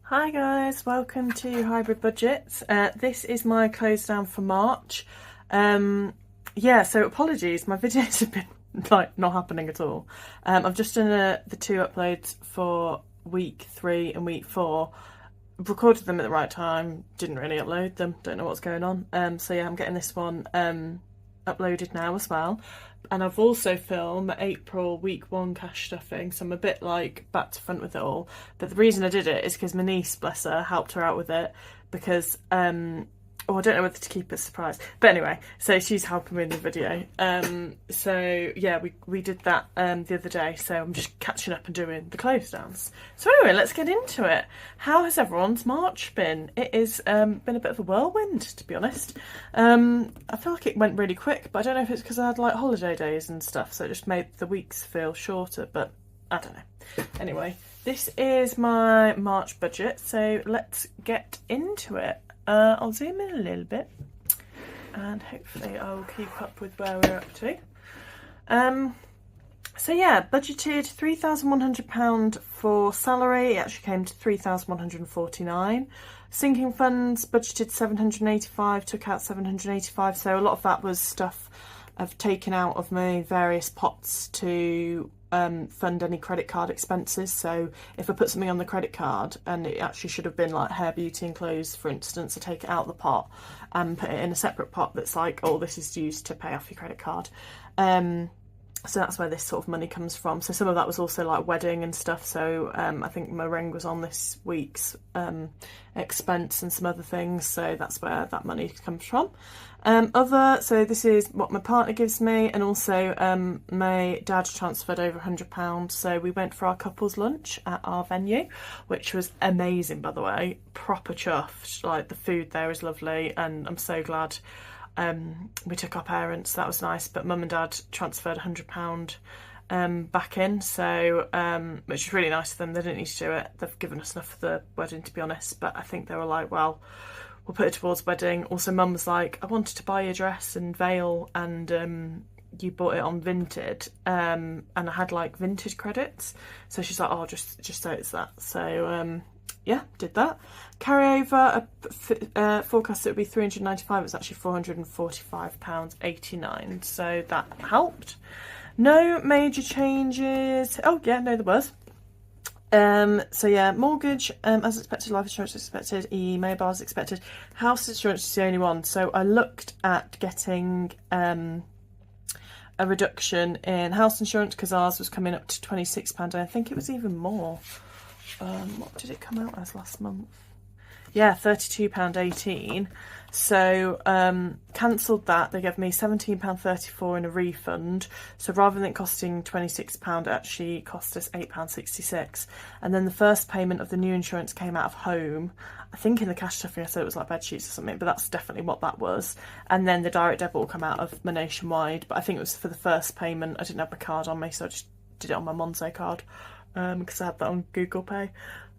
Hi guys, welcome to Hybrid Budgets. This is my close down for March. Yeah, so apologies, my videos have been like not happening at all. I've just done the 2 uploads for week 3 and week 4. Recorded them at the right time, didn't really upload them, don't know what's going on. So yeah, I'm getting this one uploaded now as well. And I've also filmed April week 1 cash stuffing, so I'm a bit like back to front with it all. But the reason I did it is because my niece, bless her, helped her out with it because oh, I don't know whether to keep it a surprise, but anyway, so she's helping me in the video. So yeah, we did that the other day, so I'm just catching up and doing the close downs. So anyway, let's get into it. How has everyone's March been? It has been a bit of a whirlwind, to be honest. I feel like it went really quick, but I don't know if it's because I had like holiday days and stuff, so it just made the weeks feel shorter, but I don't know. Anyway, this is my March budget, so let's get into it. I'll zoom in a little bit and hopefully I'll keep up with where we're up to. So yeah, budgeted £3,100 for salary. It actually came to £3,149. Sinking funds budgeted 785, took out 785. So a lot of that was stuff I've taken out of my various pots to fund any credit card expenses. So if I put something on the credit card and it actually should have been like hair, beauty and clothes, for instance, I take it out of the pot and put it in a separate pot that's like, oh, this is used to pay off your credit card. So that's where this sort of money comes from. So some of that was also like wedding and stuff. So I think my ring was on this week's expense and some other things. So that's where that money comes from. So this is what my partner gives me, and also my dad transferred over £100. So we went for our couples lunch at our venue, which was amazing, by the way. Proper chuffed. Like the food there is lovely, and I'm so glad we took our parents. That was nice. But mum and dad transferred £100 back in, so which is really nice of them. They didn't need to do it. They've given us enough for the wedding, to be honest. But I think they were like, well, we'll put it towards wedding. Also, mum was like, I wanted to buy a dress and veil, and you bought it on Vinted, and I had like Vinted credits, so she's like, oh, just so it's that. So yeah, did that. Carryover, forecast it would be 395. It's actually £445.89, so that helped. No major changes. Oh yeah, no, there was. So yeah, mortgage as expected, life insurance as expected, mobile as expected. House insurance is the only one. So I looked at getting a reduction in house insurance because ours was coming up to £26, and I think it was even more. What did it come out as last month? Yeah, £32.18. So cancelled that. They gave me £17.34 in a refund. So rather than it costing £26, it actually cost us £8.66. And then the first payment of the new insurance came out of home. I think in the cash stuffing I said it was like bed sheets or something, but that's definitely what that was. And then the direct debit will come out of my Nationwide, but I think it was for the first payment. I didn't have my card on me, so I just did it on my Monzo card because I had that on Google Pay.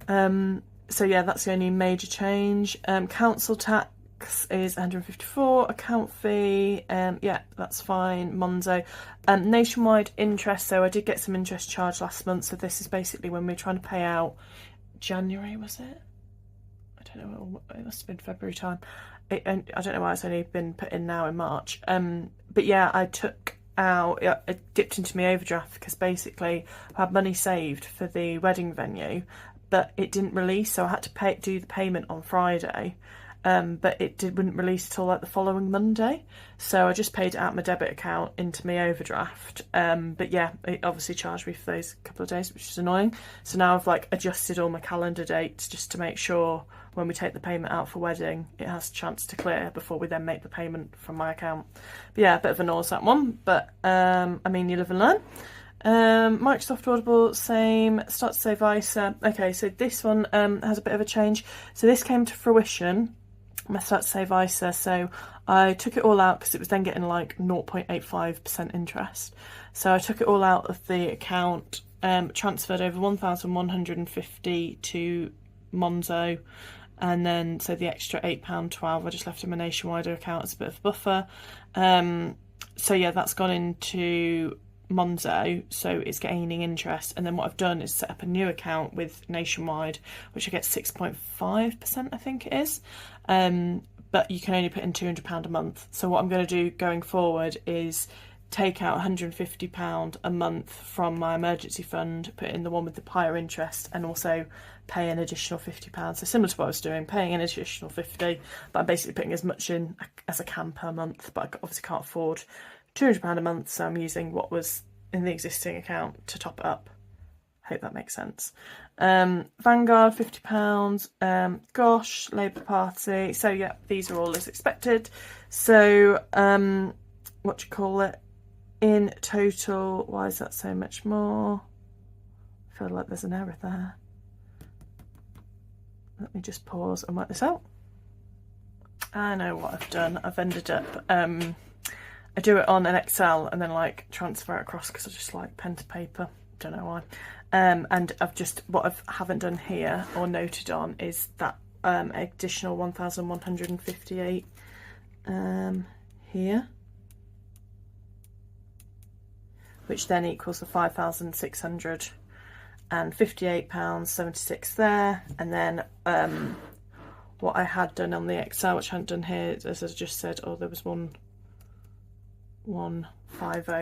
So yeah, that's the only major change. Council tax is 154. Account fee, yeah, that's fine. Monzo. Nationwide interest. So I did get some interest charged last month. So this is basically when we were trying to pay out January, was it? I don't know. It must have been February time. I don't know why it's only been put in now in March. But yeah, I took out. I dipped into my overdraft because basically I had money saved for the wedding venue, but it didn't release, so I had to do the payment on Friday, but it wouldn't release till like the following Monday, so I just paid it out my debit account into my overdraft. But yeah, it obviously charged me for those couple of days, which is annoying. So now I've like adjusted all my calendar dates just to make sure when we take the payment out for wedding, it has a chance to clear before we then make the payment from my account. But yeah, a bit of a nose that one, but I mean, you live and learn. Microsoft Audible, same. Start to Save ISA. Okay, so this one has a bit of a change. So this came to fruition, my Start to Save ISA. So I took it all out because it was then getting like 0.85% interest. So I took it all out of the account, transferred over 1,150 to Monzo, and then so the extra £8.12 I just left in my Nationwide account as a bit of a buffer. So yeah, that's gone into Monzo, so it's gaining interest. And then what I've done is set up a new account with Nationwide, which I get 6.5%, I think it is. But you can only put in £200 a month. So what I'm going to do going forward is take out £150 a month from my emergency fund, put in the one with the higher interest, and also pay an additional £50. So similar to what I was doing, paying an additional 50, but I'm basically putting as much in as I can per month. But I obviously can't afford £200 a month, so I'm using what was in the existing account to top it up. Hope that makes sense. Vanguard, £50. Gosh, Labour Party. So yeah, these are all as expected. So what do you call it? In total, why is that so much more? I feel like there's an error there. Let me just pause and work this out. I know what I've done. I've ended up, I do it on an Excel and then like transfer it across because I just like pen to paper. Don't know why. And I've just, what I haven't done here or noted on is that additional 1,158 here, which then equals the £5,658.76 there. And then what I had done on the Excel, which I hadn't done here, as I just said, oh, there was 150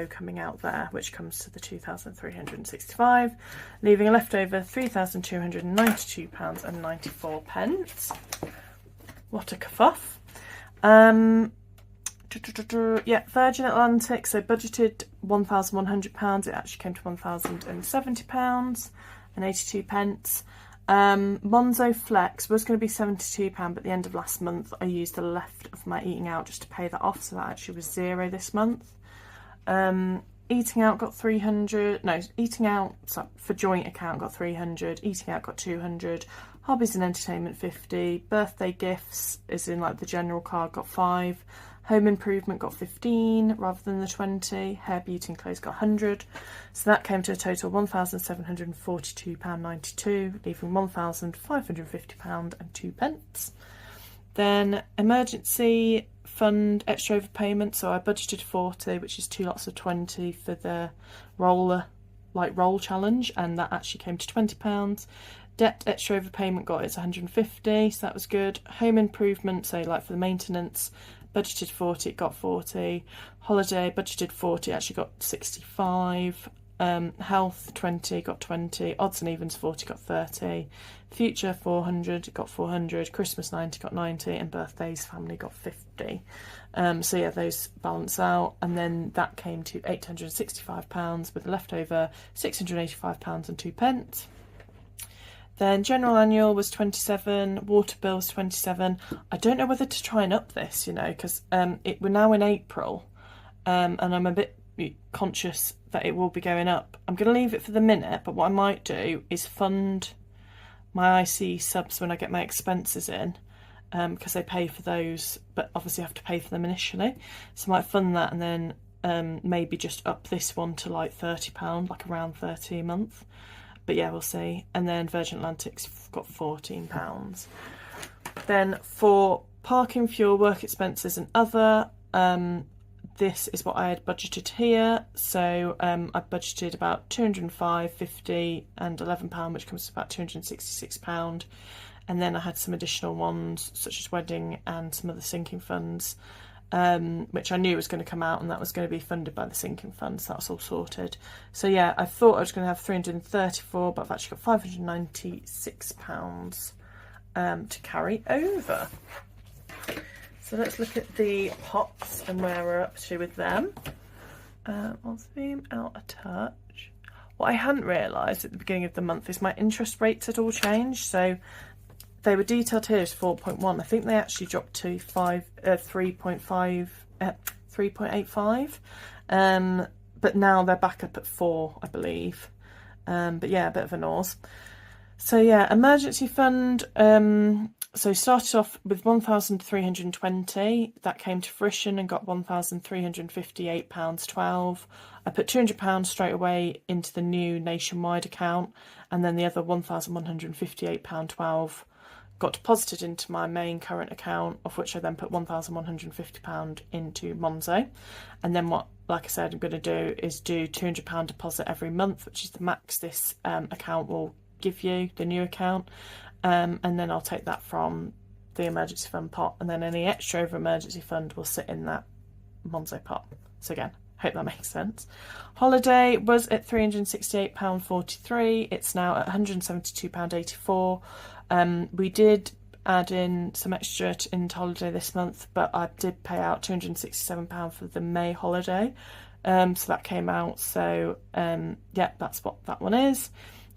coming out there, which comes to the 2,365, leaving a leftover £3,292.94. What a kerfuff. Yeah, Virgin Atlantic, so budgeted £1,100, it actually came to £1,070.82. Monzo Flex was going to be £72, but at the end of last month I used the left of my eating out just to pay that off, so that actually was £0 this month. Eating out got 300, no, eating out, sorry, for joint account got 300, eating out got 200, hobbies and entertainment 50, birthday gifts, as in like the general card, got 5, home improvement got 15 rather than the 20, hair, beauty and clothes got 100, so that came to a total £1,742.92, leaving £1,550.02. Then emergency fund extra overpayment, so I budgeted 40, which is 2 lots of 20 for the roll challenge, and that actually came to £20. Debt extra overpayment got it's 150, so that was good. Home improvement, so like for the maintenance, budgeted 40, it got 40. Holiday, budgeted 40, actually got 65. Health 20, got 20. Odds and evens 40, got 30. Future 400, got 400. Christmas 90, got 90. And birthdays family got 50. So yeah, those balance out, and then that came to £865 with a leftover £685 and 2p. Then general annual was 27, water bill was 27. I don't know whether to try and up this, you know, because we're now in April, and I'm a bit conscious that it will be going up. I'm going to leave it for the minute, but what I might do is fund my IC subs when I get my expenses in, because they pay for those, but obviously I have to pay for them initially. So I might fund that and then maybe just up this one to like £30, like around 30 a month. But yeah, we'll see. And then Virgin Atlantic's got £14. Then for parking, fuel, work expenses and other, this is what I had budgeted here. So I budgeted about £205, £50 and £11, which comes to about £266. And then I had some additional ones, such as wedding and some other sinking funds, which I knew was going to come out, and that was going to be funded by the sinking fund, so that's all sorted. So yeah, I thought I was going to have 334, but I've actually got £596 to carry over. So let's look at the pots and where we're up to with them. I'll zoom out a touch. What I hadn't realised at the beginning of the month is my interest rates had all changed. So they were detailed here as 4.1. I think they actually dropped to 3.85. But now they're back up at 4, I believe. But yeah, a bit of a nose. So yeah, emergency fund. So started off with 1,320. That came to fruition and got £1,358.12. I put £200 straight away into the new Nationwide account, and then the other £1,158.12 got deposited into my main current account, of which I then put £1,150 into Monzo. And then what, like I said, I'm going to do is do £200 deposit every month, which is the max this account will give you, the new account. And then I'll take that from the emergency fund pot, and then any extra over emergency fund will sit in that Monzo pot. So again, hope that makes sense. Holiday was at £368.43. It's now at £172.84. We did add in some extra into holiday this month, but I did pay out £267 for the May holiday. So that came out. So yeah, that's what that one is.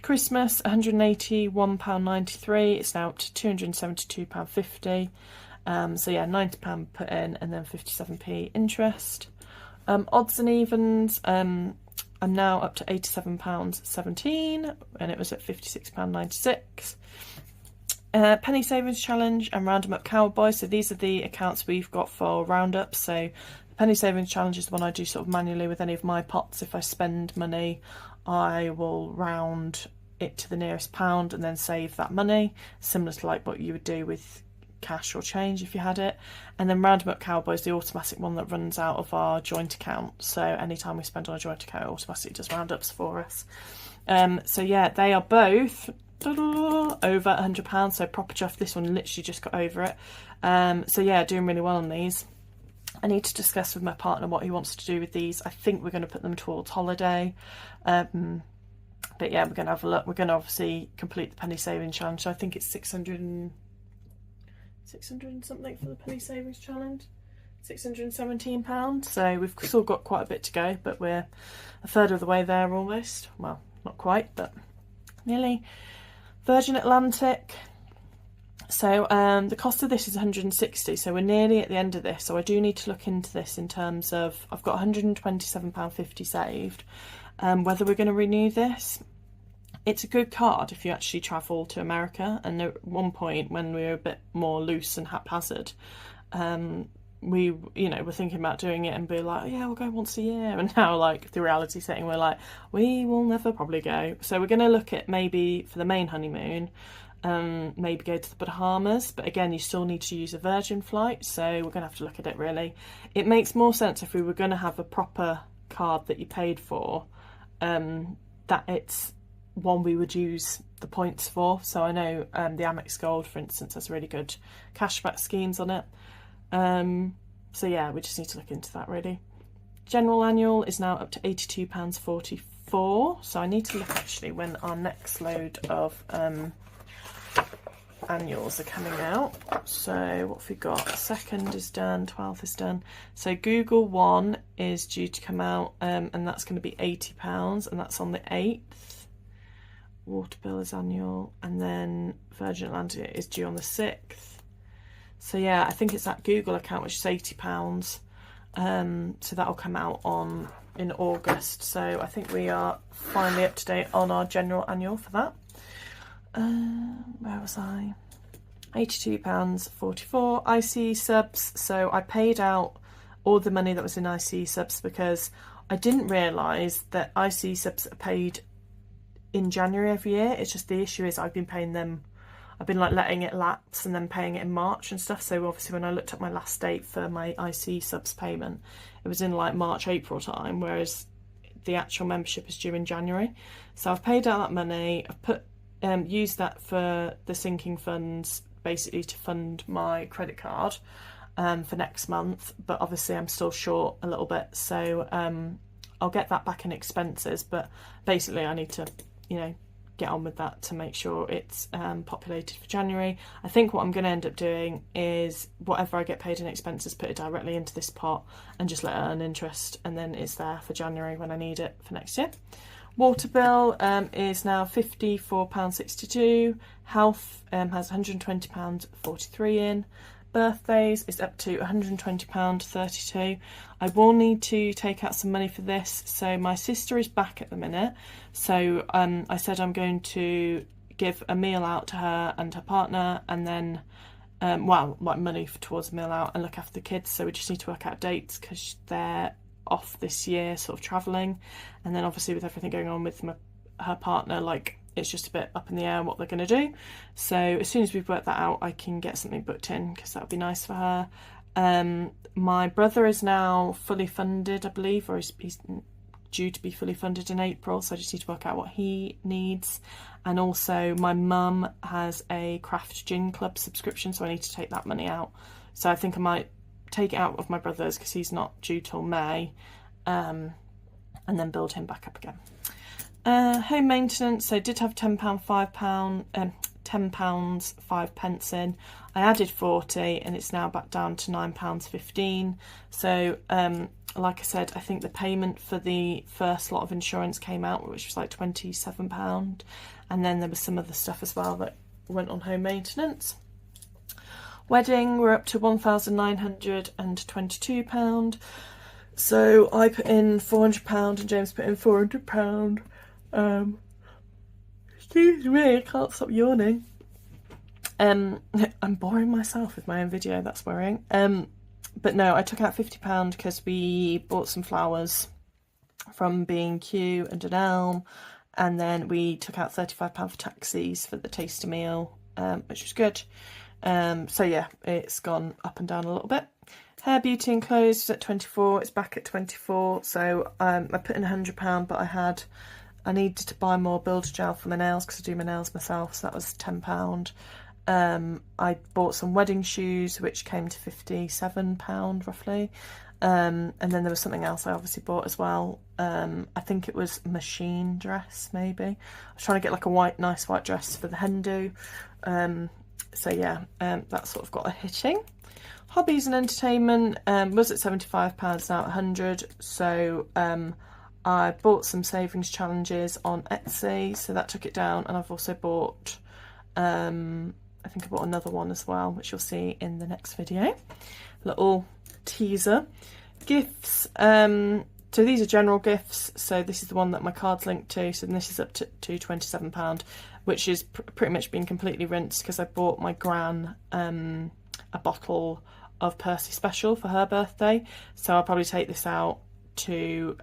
Christmas, £181.93. It's now up to £272.50. So yeah, £90 put in and then 57p interest. Odds and evens, I'm now up to £87.17 and it was at £56.96. Penny Savings Challenge and Round Up Cowboy. So these are the accounts we've got for Roundup. So the Penny Savings Challenge is the one I do sort of manually with any of my pots. If I spend money, I will round it to the nearest pound and then save that money, similar to like what you would do with cash or change if you had it. And then Round Up Cowboy is the automatic one that runs out of our joint account. So anytime we spend on a joint account, it automatically does roundups for us. So yeah, they are both over £100, so proper chuff. This one literally just got over it. So yeah, doing really well on these. I need to discuss with my partner what he wants to do with these. I think we're going to put them towards holiday. But yeah, we're going to have a look. We're going to obviously complete the penny savings challenge. So I think it's 600 and something for the penny savings challenge. £617. So we've still got quite a bit to go, but we're a third of the way there almost. Well, not quite, but nearly. Virgin Atlantic. So the cost of this is 160, so we're nearly at the end of this. So I do need to look into this in terms of, I've got £127.50 saved. Whether we're going to renew this. It's a good card if you actually travel to America. And at one point when we were a bit more loose and haphazard, we, were thinking about doing it and be like, oh, yeah, we'll go once a year. And now, like, the reality setting, we're like, we will never probably go. So we're going to look at maybe for the main honeymoon, maybe go to the Bahamas. But again, you still need to use a Virgin flight. So we're going to have to look at it, really. It makes more sense if we were going to have a proper card that you paid for, that it's one we would use the points for. So I know the Amex Gold, for instance, has really good cashback schemes on it. So yeah, we just need to look into that, really. General annual is now up to £82.44. So I need to look actually when our next load of annuals are coming out. So what have we got? 2nd is done, 12th is done. So Google One is due to come out, and that's going to be £80, and that's on the 8th. Waterbill is annual, and then Virgin Atlantic is due on the 6th. So yeah, I think it's that Google account, which is £80. So that'll come out in August. So I think we are finally up to date on our general annual for that. Where was I? £82.44. IC subs. So I paid out all the money that was in IC subs because I didn't realise that IC subs are paid in January every year. It's just the issue is I've been paying them, I've been like letting it lapse and then paying it in March and stuff. So obviously when I looked at my last date for my IC subs payment, it was in like March, April time, whereas the actual membership is due in January. So I've paid out that money. I've put used that for the sinking funds, basically to fund my credit card for next month. But obviously I'm still short a little bit, so I'll get that back in expenses. But basically I need to, get on with that to make sure it's populated for January. I think what I'm going to end up doing is whatever I get paid in expenses, put it directly into this pot and just let it earn interest, and then it's there for January when I need it for next year. Water bill is now £54.62. Health has £120.43 in. Birthdays is up to £120.32. I will need to take out some money for this. So my sister is back at the minute. So I said I'm going to give a meal out to her and her partner, and then, money towards a meal out and look after the kids. So we just need to work out dates because they're off this year, sort of travelling. And then obviously with everything going on with her partner, like it's just a bit up in the air what they're going to do. So as soon as we've worked that out, I can get something booked in, because that would be nice for her. My brother is now fully funded, I believe, or he's due to be fully funded in April, so I just need to work out what he needs. And also my mum has a craft gin club subscription, so I need to take that money out. So I think I might take it out of my brother's, because he's not due till May, and then build him back up again. Home maintenance, so I did have £10, £5, £10 5 in. I added 40 and it's now back down to £9.15. So like I said, I think the payment for the first lot of insurance came out, which was like £27, and then there was some other stuff as well that went on home maintenance. Wedding, we're up to £1,922. So I put in £400 and James put in £400. Excuse me, I can't stop yawning. I'm boring myself with my own video, that's worrying. But no, I took out £50 because we bought some flowers from B&Q and an elm, and then we took out £35 for taxis for the taster meal, which was good. So yeah, it's gone up and down a little bit. Hair, beauty and clothes was at 24, it's back at 24. So I put in £100, but I needed to buy more builder gel for my nails because I do my nails myself, so that was £10. I bought some wedding shoes, which came to £57 roughly, and then there was something else I obviously bought as well. I think it was machine dress, maybe. I was trying to get like a nice white dress for the hen do. So yeah, that sort of got a hitting. Hobbies and entertainment was at £75, now at £100. So I bought some savings challenges on Etsy, so that took it down, and I've also bought, I think I bought another one as well, which you'll see in the next video. Little teaser. Gifts, so these are general gifts, so this is the one that my card's linked to, so this is up to £27, which is pretty much been completely rinsed because I bought my gran a bottle of Percy Special for her birthday, so I'll probably take this out to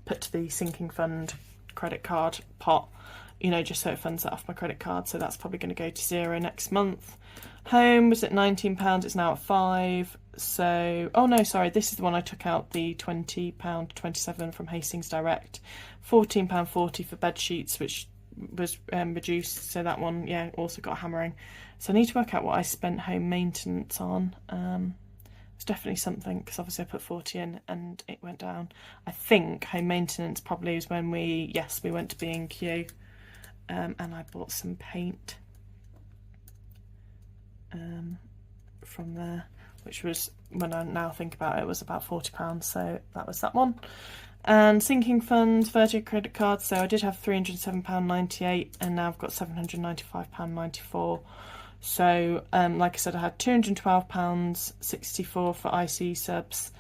put to the sinking fund credit card pot, you know, just so it funds that off my credit card. So that's probably going to go to zero next month. Home was at £19, it's now at £5. So, oh no, sorry, this is the one I took out, the £20.27 from Hastings Direct. £14.40 for bed sheets, which was reduced, so that one, yeah, also got hammering. So I need to work out what I spent home maintenance on. It's definitely something, because obviously I put 40 in and it went down. I think home maintenance probably is when we went to B&Q, and I bought some paint from there, which was, when I now think about it, was about £40, so that was that one. And sinking funds, Virgin credit cards, so I did have £307.98 and now I've got £795.94. So like I said, I had £212.64 for IC subs.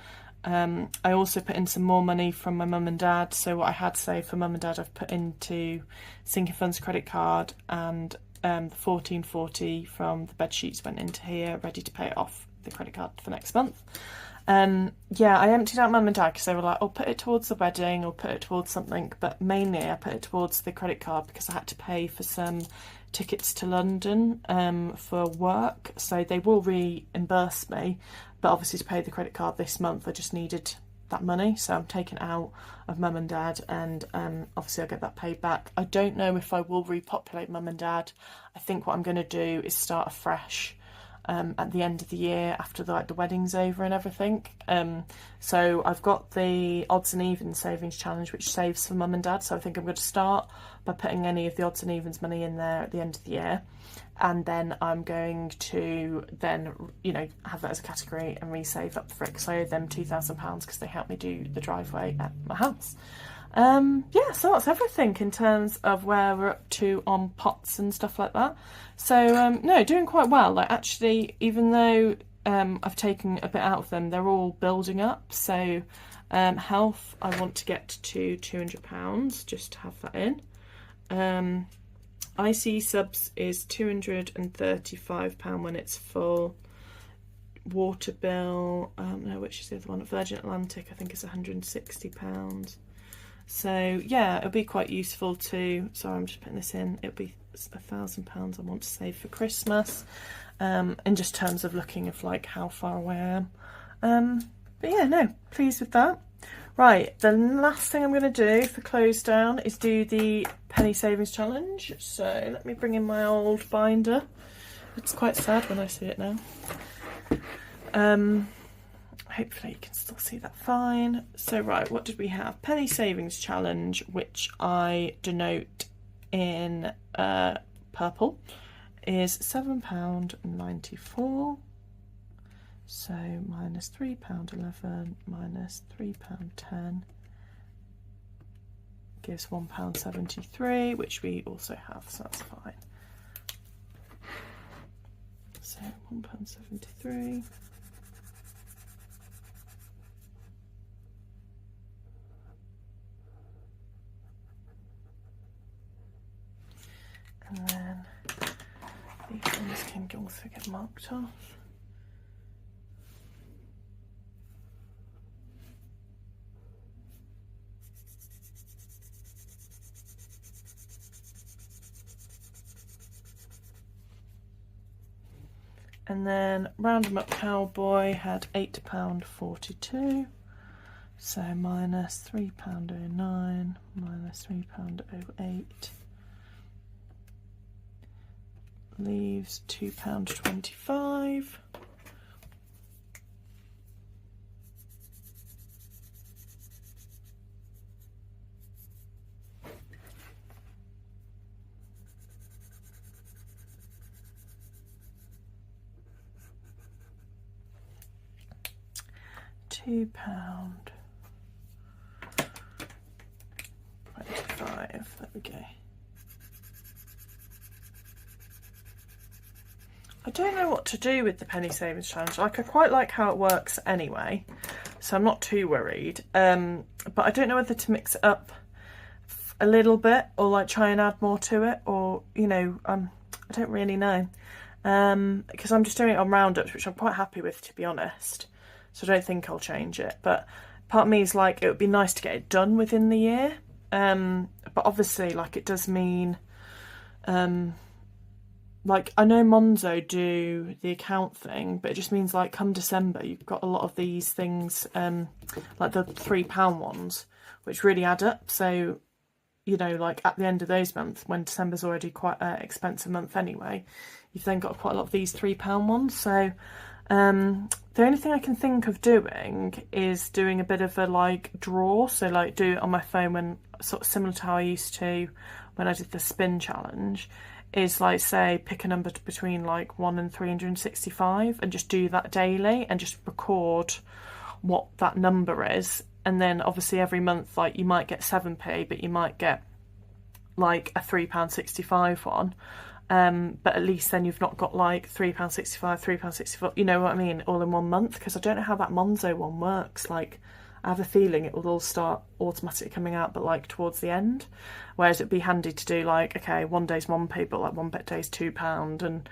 I also put in some more money from my mum and dad, so what I had saved for mum and dad I've put into sinking funds credit card, and the £14.40 from the bed sheets went into here, ready to pay it off the credit card for next month. Yeah, I emptied out mum and dad because they were like, oh, put it towards the wedding or put it towards something, but mainly I put it towards the credit card because I had to pay for some tickets to London for work, so they will reimburse me, but obviously to pay the credit card this month I just needed that money, so I'm taking it out of mum and dad, and obviously I'll get that paid back. I don't know if I will repopulate mum and dad. I think what I'm going to do is start afresh at the end of the year after the wedding's over and everything. So I've got the odds and evens savings challenge, which saves for mum and dad, so I think I'm going to start by putting any of the odds and evens money in there at the end of the year, and then I'm going to then, you know, have that as a category and resave up for it, because I owe them £2,000 because they helped me do the driveway at my house. Yeah, so that's everything in terms of where we're up to on pots and stuff like that. So no, doing quite well. Like, actually, even though I've taken a bit out of them, they're all building up. So health, I want to get to £200 just to have that in. IC subs is £235 when it's full. Water bill, no, which is the other one? Virgin Atlantic, I think, is £160. So yeah, it'll be quite useful to, sorry I'm just putting this in, it'll be £1,000 I want to save for Christmas, in just terms of looking of like how far away I am. But yeah, no, pleased with that. Right, the last thing I'm going to do for Closedown is do the penny savings challenge. So let me bring in my old binder. It's quite sad when I see it now. Hopefully you can still see that fine. So right, what did we have? Penny savings challenge, which I denote in purple, is £7.94. So minus £3.11 minus £3.10 gives £1.73, which we also have, so that's fine. So £1.73. And then these ones can also get marked off. And then Round Up Cowboy had £8.42, so minus £3.09 minus £3.08 leaves £2.25. £2.25. There we go. I don't know what to do with the penny savings challenge. Like, I quite like how it works anyway, so I'm not too worried. But I don't know whether to mix it up a little bit or like try and add more to it, or you know, I don't really know. Because I'm just doing it on roundups, which I'm quite happy with, to be honest. So I don't think I'll change it. But part of me is like, it would be nice to get it done within the year. But obviously, like, it does mean, like, I know Monzo do the account thing, but it just means like come December, you've got a lot of these things, like the £3 ones, which really add up. So, you know, like at the end of those months, when December's already quite an expensive month anyway, you've then got quite a lot of these £3 ones. So the only thing I can think of doing is doing a bit of a like draw, so like do it on my phone, when sort of similar to how I used to when I did the spin challenge, is like say pick a number between like 1 and 365 and just do that daily and just record what that number is. And then obviously every month, like, you might get 7p, but you might get like a £3.65 one. But at least then you've not got like £3.65, £3.64, you know what I mean, all in one month. Because I don't know how that Monzo one works. Like, I have a feeling it will all start automatically coming out, but like towards the end. Whereas it'd be handy to do like, okay, one day's 1p, but like one day's £2, and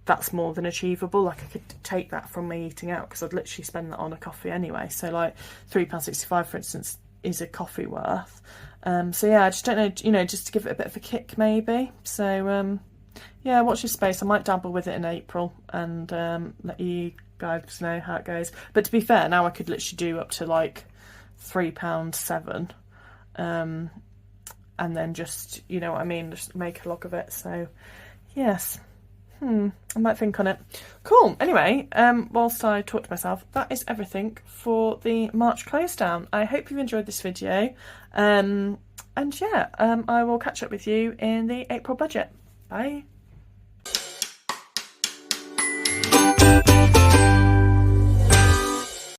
that's more than achievable. Like, I could take that from me eating out, because I'd literally spend that on a coffee anyway. So like £3.65, for instance, is a coffee worth. So yeah, I just don't know, you know, just to give it a bit of a kick maybe. So yeah, watch your space. I might dabble with it in April and let you guys know how it goes. But to be fair, now I could literally do up to like £3.07, and then just, you know what I mean, just make a log of it. So yes, I might think on it. Cool. Anyway, whilst I talk to myself, that is everything for the March Closedown. I hope you've enjoyed this video, and yeah, I will catch up with you in the April budget. Bye.